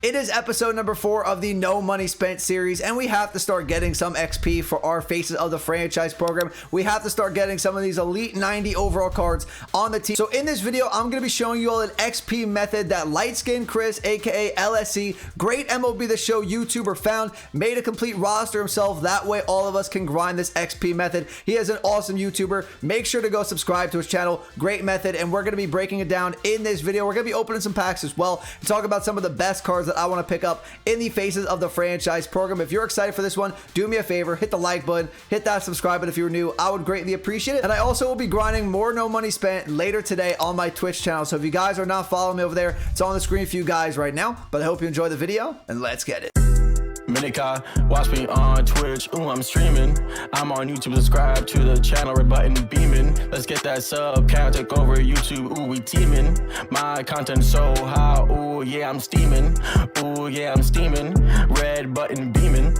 It is episode number 4 of the No Money Spent series, and we have to start getting some XP for our Faces of the Franchise program. We have to start getting some of these Elite 90 overall cards on the team. So in this video, I'm going to be showing you all an XP method that Light Skin Chris, aka LSC, great MLB The Show YouTuber, found, made a complete roster himself. That way all of us can grind this XP method. He is an awesome YouTuber. Make sure to go subscribe to his channel. Great method, and we're going to be breaking it down in this video. We're going to be opening some packs as well and talk about some of the best cards that I want to pick up in the Faces of the Franchise program. If you're excited for this one, do me a favor, hit the like button, hit that subscribe button if you're new. I would greatly appreciate it. And I also will be grinding more No Money Spent later today on my Twitch channel. So if you guys are not following me over there, it's on the screen for you guys right now. But I hope you enjoy the video, and let's get it. Minika, watch me on Twitch, ooh, I'm streaming. I'm on YouTube, subscribe to the channel, red button beaming. Let's get that sub count, take over YouTube, ooh, we teaming. My content so high, ooh, yeah, I'm steaming. Ooh, yeah, I'm steaming, red button beaming.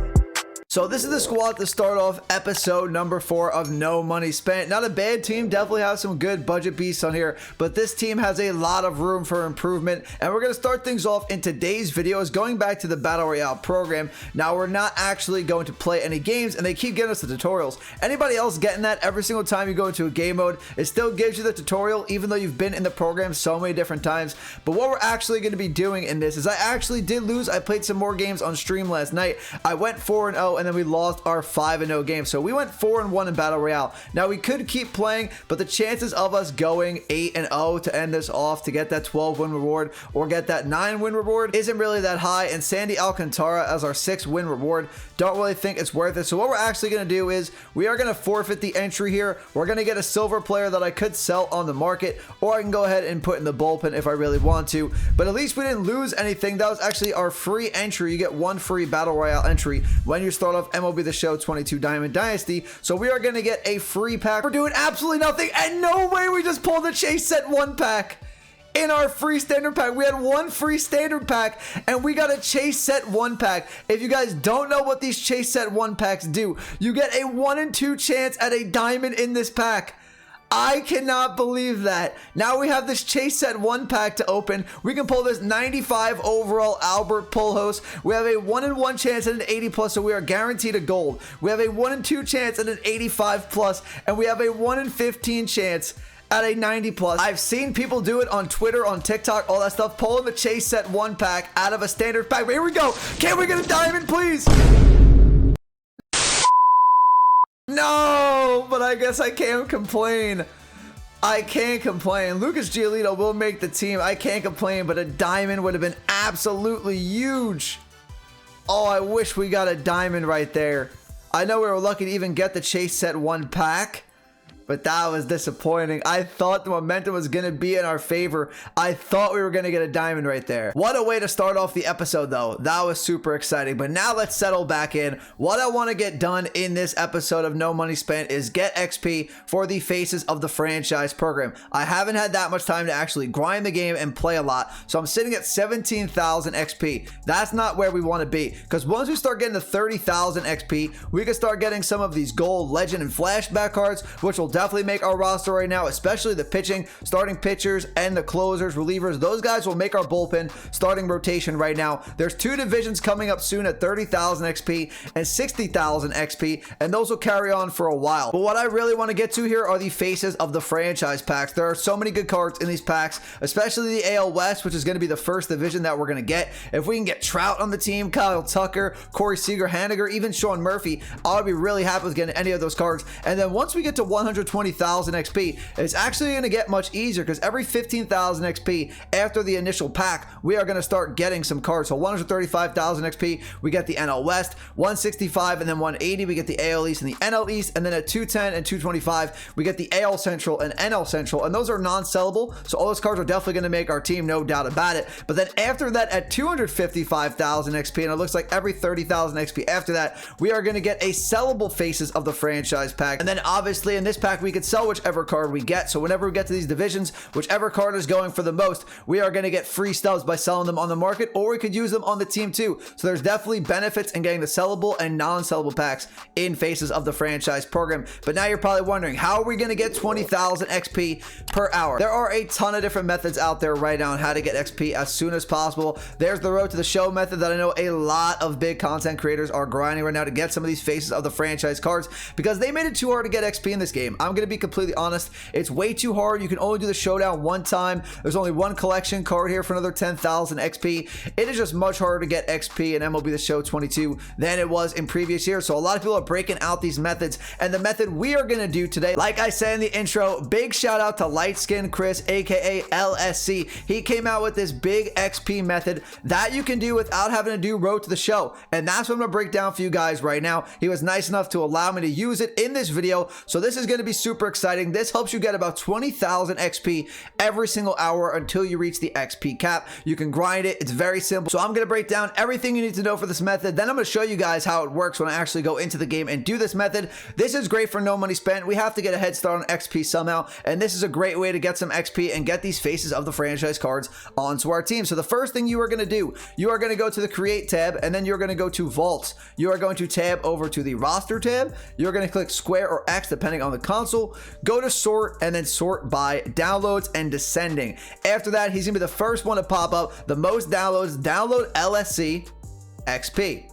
So this is the squad to start off episode number 4 of No Money Spent. Not a bad team, definitely have some good budget beasts on here, but this team has a lot of room for improvement. And we're going to start things off in today's video is going back to the Battle Royale program. Now we're not actually going to play any games, and they keep giving us the tutorials. Anybody else getting that every single time you go into a game mode? It still gives you the tutorial even though you've been in the program so many different times. But what we're actually going to be doing in this is I actually did lose. I played some more games on stream last night. I went 4-0, and then we lost our 5-0 game. So we went 4-1 in Battle Royale. Now we could keep playing, but the chances of us going 8-0 to end this off to get that 12 win reward or get that 9 win reward isn't really that high. And Sandy Alcantara as our 6 win reward, don't really think it's worth it. So what we're actually going to do is we are going to forfeit the entry here. We're going to get a silver player that I could sell on the market, or I can go ahead and put in the bullpen if I really want to. But at least we didn't lose anything. That was actually our free entry. You get 1 free Battle Royale entry when you start off MLB The Show 22 Diamond Dynasty. So we are going to get a free pack. We're doing absolutely nothing, and no way we just pulled the Chase Set 1 pack. In our free standard pack, we had 1 free standard pack, and we got a Chase Set 1 pack. If you guys don't know what these Chase Set 1 packs do, you get a 1 in 2 chance at a diamond in this pack. I cannot believe that. Now we have this Chase Set 1 pack to open. We can pull this 95 overall Albert Pujols. We have a 1 in 1 chance at an 80 plus, so we are guaranteed a gold. We have a 1 in 2 chance at an 85 plus, and we have a 1 in 15 chance at a 90 plus. I've seen people do it on Twitter, on TikTok, all that stuff, pulling the Chase Set 1 pack out of a standard pack. But here we go. Can we get a diamond, please? No, but I guess I can't complain. I can't complain. Lucas Giolito will make the team. I can't complain, but a diamond would have been absolutely huge. Oh, I wish we got a diamond right there. I know we were lucky to even get the Chase Set 1 pack, but that was disappointing. I thought the momentum was going to be in our favor. I thought we were going to get a diamond right there. What a way to start off the episode, though. That was super exciting. But now let's settle back in. What I want to get done in this episode of No Money Spent is get XP for the Faces of the Franchise program. I haven't had that much time to actually grind the game and play a lot. So I'm sitting at 17,000 XP. That's not where we want to be, because once we start getting to 30,000 XP, we can start getting some of these gold, legend, and flashback cards, which will definitely make our roster right now, especially the pitching, starting pitchers, and the closers, relievers. Those guys will make our bullpen starting rotation right now. There's 2 divisions coming up soon at 30,000 XP and 60,000 XP, and those will carry on for a while. But what I really want to get to here are the Faces of the Franchise packs. There are so many good cards in these packs, especially the AL West, which is going to be the first division that we're going to get. If we can get Trout on the team, Kyle Tucker, Corey Seager, Haniger, even Sean Murphy, I'll be really happy with getting any of those cards. And then once we get to 120,000 XP, it's actually going to get much easier, because every 15,000 XP after the initial pack, we are going to start getting some cards. So 135,000 XP, we get the NL West, 165 and then 180, we get the AL East and the NL East, and then at 210 and 225, we get the AL Central and NL Central, and those are non-sellable, so all those cards are definitely going to make our team, no doubt about it. But then after that, at 255,000 XP, and it looks like every 30,000 XP after that, we are going to get a sellable Faces of the Franchise pack. And then obviously in this pack, fact, we could sell whichever card we get. So whenever we get to these divisions, whichever card is going for the most, we are going to get free stubs by selling them on the market, or we could use them on the team too. So there's definitely benefits in getting the sellable and non-sellable packs in Faces of the Franchise program. But now you're probably wondering, how are we going to get 20,000 XP per hour? There are a ton of different methods out there right now on how to get XP as soon as possible. There's the road to the show method that I know a lot of big content creators are grinding right now to get some of these Faces of the Franchise cards, because they made it too hard to get XP in this game. I'm going to be completely honest. It's way too hard. You can only do the showdown one time. There's only one collection card here for another 10,000 XP. It is just much harder to get XP in MLB The Show 22 than it was in previous years. So a lot of people are breaking out these methods, and the method we are going to do today, like I said in the intro, big shout out to Light Skin Chris, aka LSC. He came out with this big XP method that you can do without having to do road to the show, and that's what I'm going to break down for you guys right now. He was nice enough to allow me to use it in this video, so this is going to be super exciting. This helps you get about 20,000 XP every single hour until you reach the XP cap. You can grind it. It's very simple. So I'm going to break down everything you need to know for this method. Then I'm going to show you guys how it works when I actually go into the game and do this method. This is great for no money spent. We have to get a head start on XP somehow, and this is a great way to get some XP and get these Faces of the Franchise cards onto our team. So the first thing you are going to do, you are going to go to the Create tab, and then you're going to go to Vaults. You are going to tab over to the Roster tab. You're going to click Square or X depending on the console. Go to Sort, and then sort by downloads and descending. After that, he's going to be the first one to pop up. The most downloads, download LSC XP.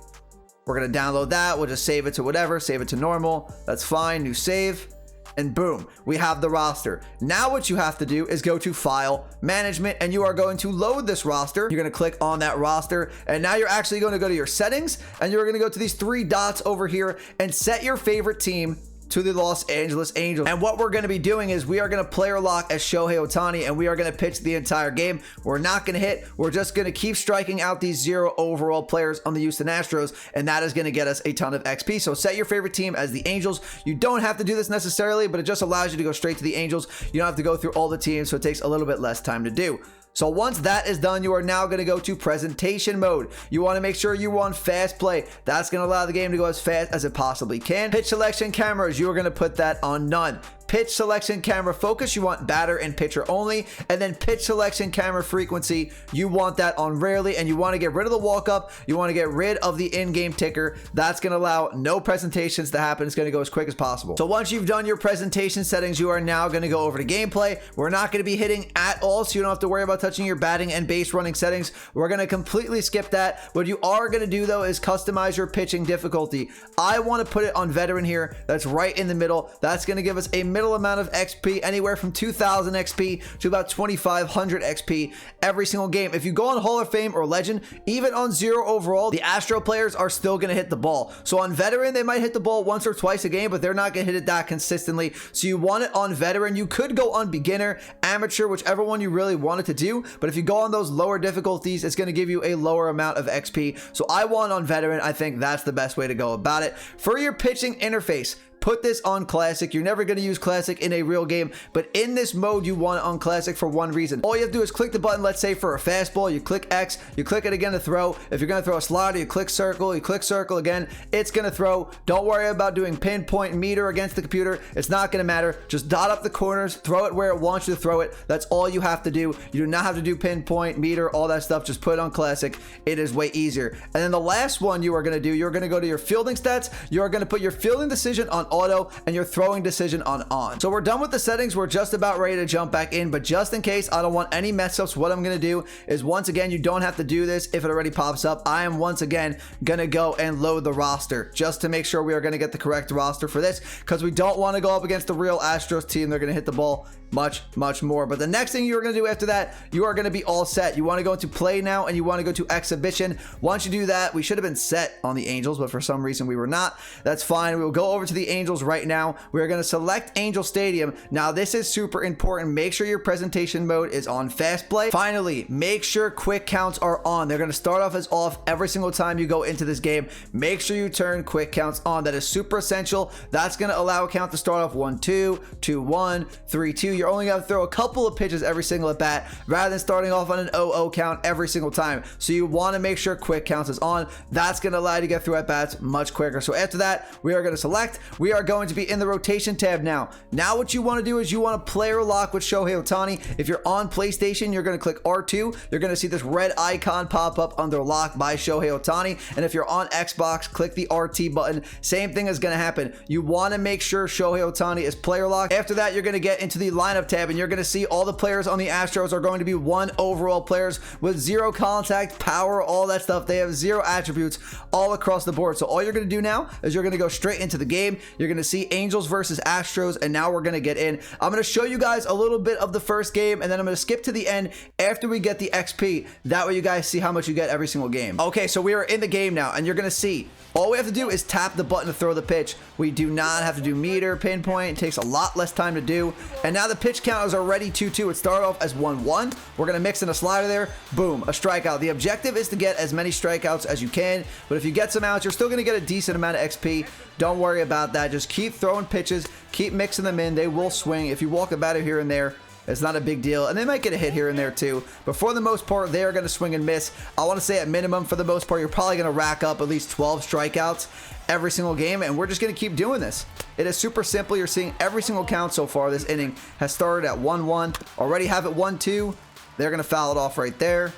We're going to download that. We'll just save it to whatever, save it to normal. That's fine. New save. And boom, we have the roster. Now what you have to do is go to File, Management, and you are going to load this roster. You're going to click on that roster, and now you're actually going to go to your settings, and you're going to go to these three dots over here and set your favorite team to the Los Angeles Angels. And what we're going to be doing is we are going to player lock as Shohei Ohtani, and we are going to pitch the entire game. We're not going to hit. We're just going to keep striking out these 0 overall players on the Houston Astros, and that is going to get us a ton of XP. So set your favorite team as the Angels. You don't have to do this necessarily, but it just allows you to go straight to the Angels. You don't have to go through all the teams, so it takes a little bit less time to do. So once that is done, you are now going to go to presentation mode. You want to make sure you want fast play. That's going to allow the game to go as fast as it possibly can. Pitch selection cameras, you are going to put that on none. Pitch selection camera focus, you want batter and pitcher only. And then pitch selection camera frequency, you want that on rarely, and you want to get rid of the walk up. You want to get rid of the in-game ticker. That's going to allow no presentations to happen. It's going to go as quick as possible. So once you've done your presentation settings, you are now going to go over to gameplay. We're not going to be hitting at all, so you don't have to worry about touching your batting and base running settings. We're going to completely skip that. What you are going to do though is customize your pitching difficulty. I want to put it on veteran here. That's right in the middle. That's going to give us a middle amount of XP, anywhere from 2,000 XP to about 2,500 XP every single game. If you go on Hall of Fame or Legend, even on 0 overall, the Astro players are still going to hit the ball. So on veteran, they might hit the ball once or twice a game, but they're not going to hit it that consistently. So you want it on veteran. You could go on beginner, amateur, whichever one you really wanted to do. But if you go on those lower difficulties, it's going to give you a lower amount of XP. So I want on veteran. I think that's the best way to go about it. For your pitching interface, put this on classic. You're never going to use classic in a real game, but in this mode, you want it on classic for one reason. All you have to do is click the button. Let's say for a fastball, you click X, you click it again to throw. If you're going to throw a slider, you click circle again, it's going to throw. Don't worry about doing pinpoint meter against the computer. It's not going to matter. Just dot up the corners, throw it where it wants you to throw it. That's all you have to do. You do not have to do pinpoint, meter, all that stuff. Just put it on classic. It is way easier. And then the last one you are going to do, you're going to go to your fielding stats. You're going to put your fielding decision on auto and your throwing decision on. So we're done with the settings. We're just about ready to jump back in, but just in case I don't want any mess ups, what I'm going to do is, once again, you don't have to do this if it already pops up. I am once again going to go and load the roster just to make sure we are going to get the correct roster for this, because we don't want to go up against the real Astros team. They're going to hit the ball much more. But the next thing you're going to do after that, you are going to be all set. You want to go into play now, and you want to go to exhibition. Once you do that, we should have been set on the Angels, but for some reason we were not. That's fine. We will go over to the Angels right now. We're going to select Angel Stadium. Now this is super important. Make sure your presentation mode is on fast play. Finally, make sure quick counts are on. They're going to start off as off every single time you go into this game. Make sure you turn quick counts on. That is super essential. That's going to allow a count to start off 1-2, 2-1, 3-2. You're only going to throw a couple of pitches every single at bat, rather than starting off on an 0-0 count every single time. So you want to make sure quick counts is on. That's going to allow you to get through at bats much quicker. So after that, we are going to select. We we are going to be in the rotation tab now. Now what you want to do is you want to player lock with Shohei Ohtani. If you're on PlayStation, you're going to click R2. You're going to see this red icon pop up under lock by Shohei Ohtani. And if you're on Xbox, click the RT button. Same thing is going to happen. You want to make sure Shohei Ohtani is player locked. After that, you're going to get into the lineup tab and you're going to see all the players on the Astros are going to be 1 overall players with 0 contact, power, all that stuff. They have 0 attributes all across the board. So all you're going to do now is you're going to go straight into the game. You're going to see Angels versus Astros, and now we're going to get in. I'm going to show you guys a little bit of the first game, and then I'm going to skip to the end after we get the XP. That way you guys see how much you get every single game. Okay, so we are in the game now, and you're going to see all we have to do is tap the button to throw the pitch. We do not have to do meter, pinpoint. It takes a lot less time to do. And now the pitch count is already 2-2. It started off as 1-1. We're going to mix in a slider there. Boom, a strikeout. The objective is to get as many strikeouts as you can. But if you get some outs, you're still going to get a decent amount of XP. Don't worry about that. Just keep throwing pitches. Keep mixing them in. They will swing. If you walk a batter here and there, it's not a big deal, and they might get a hit here and there too, but for the most part, they are going to swing and miss. I want to say at minimum, for the most part, you're probably going to rack up at least 12 strikeouts every single game, and we're just going to keep doing this. It is super simple. You're seeing every single count so far. This inning has started at 1-1, already have it 1-2. They're going to foul it off right there.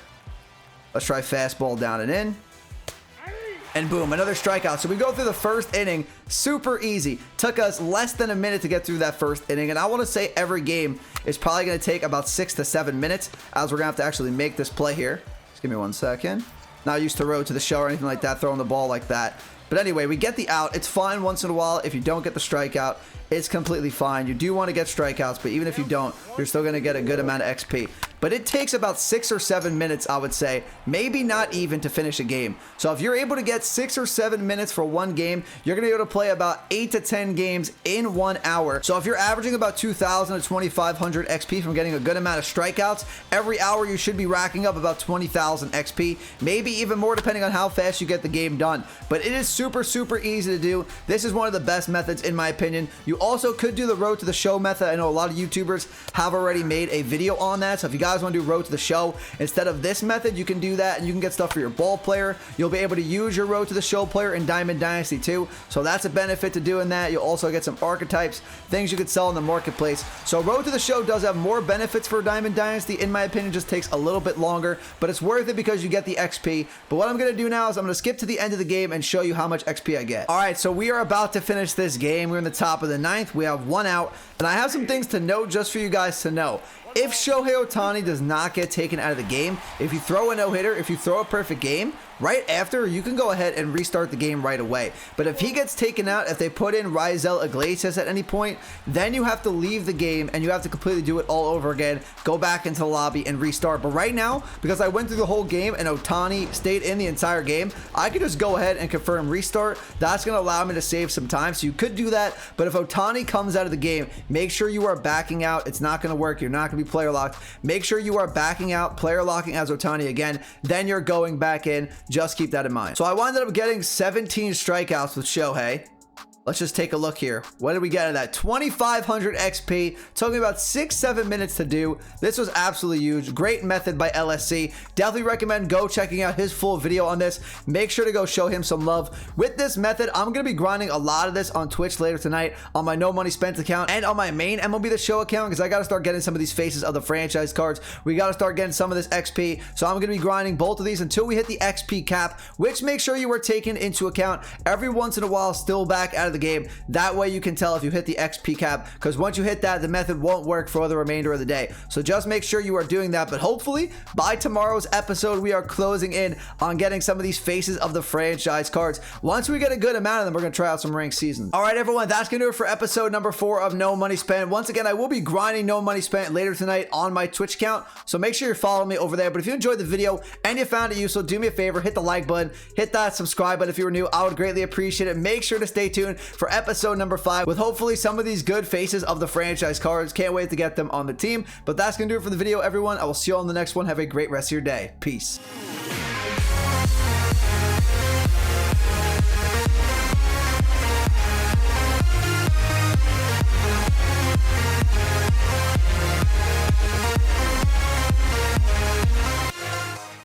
Let's try fastball down and in. And boom, another strikeout. So we go through the first inning, super easy. Took us less than a minute to get through that first inning. And I want to say every game is probably going to take about 6 to 7 minutes, as we're going to have to actually make this play here. Just give me 1 second. Not used to road to the show or anything like that, throwing the ball like that. But anyway, we get the out. It's fine once in a while. If you don't get the strikeout, it's completely fine. You do want to get strikeouts, but even if you don't, you're still going to get a good amount of XP. But it takes about 6 or 7 minutes, I would say, maybe not even, to finish a game. So if you're able to get 6 or 7 minutes for one game, you're going to be able to play about 8 to 10 games in 1 hour. So if you're averaging about 2,000 to 2,500 XP from getting a good amount of strikeouts, every hour you should be racking up about 20,000 XP, maybe even more depending on how fast you get the game done. But it is super, super easy to do. This is one of the best methods in my opinion. You also could do the road to the show method. I know a lot of YouTubers have already made a video on that. So if you guys want to do road to the show instead of this method, you can do that, and you can get stuff for your ball player. You'll be able to use your road to the show player in Diamond Dynasty too. So that's a benefit to doing that. You'll also get some archetypes, things you could sell in the marketplace. So road to the show does have more benefits for Diamond Dynasty. In my opinion, just takes a little bit longer, but it's worth it because you get the XP. But what I'm going to do now is I'm going to skip to the end of the game and show you how much XP I get. All right, so we are about to finish this game. We're in the top of the 9th. We have 1 out, and I have some things to note just for you guys to know. If Shohei Ohtani does not get taken out of the game, if you throw a no-hitter, if you throw a perfect game, right after, you can go ahead and restart the game right away. But if he gets taken out, if they put in Raisel Iglesias at any point, then you have to leave the game and you have to completely do it all over again, go back into the lobby and restart. But right now, because I went through the whole game and Ohtani stayed in the entire game, I could just go ahead and confirm restart. That's going to allow me to save some time, so you could do that. But if Ohtani comes out of the game, make sure you are backing out. It's not going to work. You're not going to be player locked. Make sure you are backing out, player locking as Ohtani again, then you're going back in. Just keep that in mind. So I wound up getting 17 strikeouts with Shohei. Let's just take a look here. What did we get out of that? 2,500 XP. Took me about 6-7 minutes to do. This was absolutely huge. Great method by LSC. Definitely recommend go checking out his full video on this. Make sure to go show him some love. With this method, I'm going to be grinding a lot of this on Twitch later tonight on my No Money Spent account and on my main MLB The Show account, because I got to start getting some of these faces of the franchise cards. We got to start getting some of this XP. So I'm going to be grinding both of these until we hit the XP cap, which make sure you are taking into account every once in a while still back out of the game. That way you can tell if you hit the XP cap, because once you hit that, the method won't work for the remainder of the day. So just make sure you are doing that. But hopefully by tomorrow's episode, we are closing in on getting some of these faces of the franchise cards. Once we get a good amount of them, we're going to try out some ranked seasons. All right, everyone, that's going to do it for episode number 4 of No Money Spent. Once again, I will be grinding No Money Spent later tonight on my Twitch account, so make sure you're following me over there. But if you enjoyed the video and you found it useful, do me a favor, hit the like button, hit that subscribe button if you were new. I would greatly appreciate it. Make sure to stay tuned for episode number 5 with hopefully some of these good faces of the franchise cards. Can't wait to get them on the team. But that's gonna do it for the video, everyone. I will see you all in the next one. Have a great rest of your day. Peace.